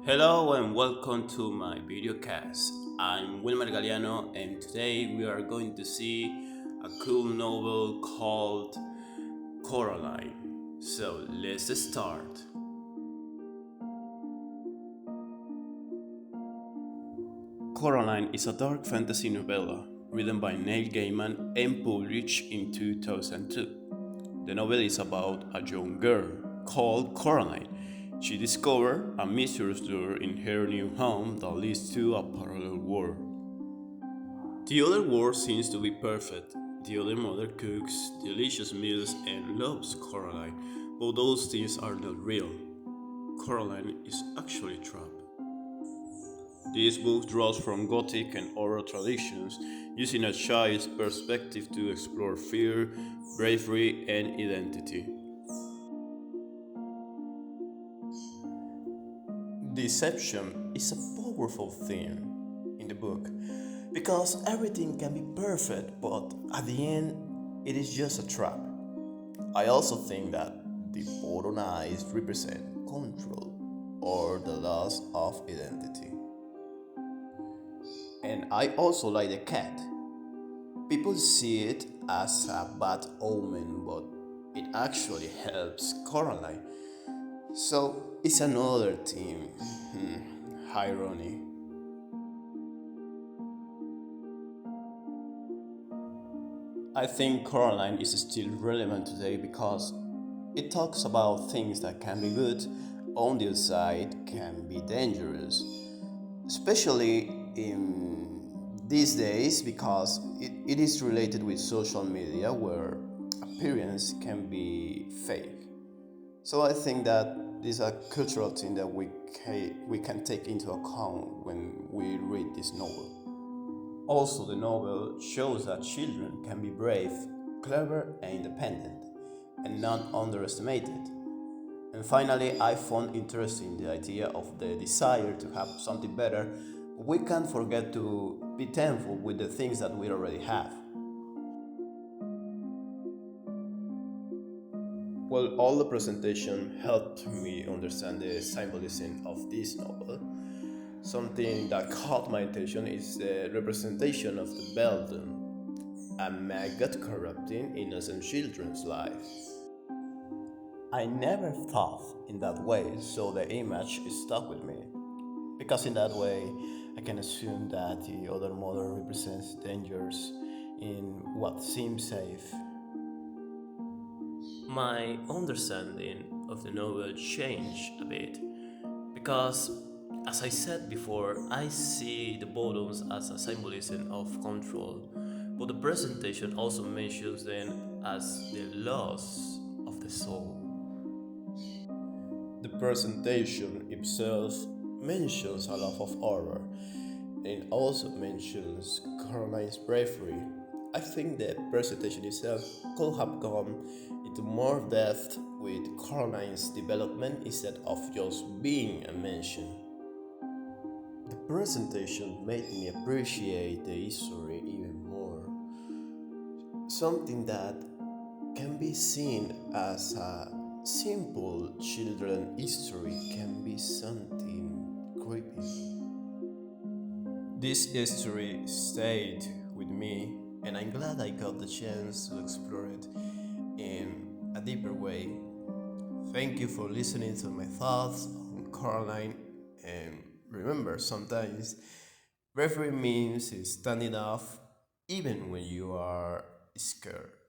Hello and welcome to my Videocast. I'm Wilmer Galliano and today we are going to see a cool novel called Coraline. So let's start. Coraline is a dark fantasy novella written by Neil Gaiman and published in 2002. The novel is about a young girl called Coraline. She discovers a mysterious door in her new home that leads to a parallel world. The other world seems to be perfect. The other mother cooks delicious meals and loves Coraline, but those things are not real. Coraline is actually trapped. This book draws from Gothic and oral traditions, using a child's perspective to explore fear, bravery, and identity. Deception is a powerful theme in the book because everything can be perfect, but at the end, it is just a trap. I also think that the bottom eyes represent control or the loss of identity. And I also like the cat. People see it as a bad omen, but it actually helps Coraline. So it's another theme. Irony. I think Coraline is still relevant today because it talks about things that can be good, on the other side can be dangerous, especially in these days because it is related with social media where appearance can be fake. So I think that this is a cultural thing that we can take into account when we read this novel. Also, the novel shows that children can be brave, clever, and independent, and not underestimated. And finally, I found interesting the idea of the desire to have something better. But we can't forget to be thankful with the things that we already have. Well, all the presentation helped me understand the symbolism of this novel. Something that caught my attention is the representation of the Belden, a maggot corrupting innocent children's lives. I never thought in that way, so the image stuck with me. Because in that way, I can assume that the other mother represents dangers in what seems safe. My understanding of the novel changed a bit because, as I said before, I see the bottoms as a symbolism of control, but the presentation also mentions them as the loss of the soul. The presentation itself mentions a lot of horror and also mentions Caroline's bravery. I think the presentation itself could have gone into more depth with Caroline's development instead of just being a mention. The presentation made me appreciate the history even more. Something that can be seen as a simple children history can be something creepy. This history stayed with me, and I'm glad I got the chance to explore it in a deeper way. Thank you for listening to my thoughts on Coraline, and remember, sometimes bravery means standing up even when you are scared.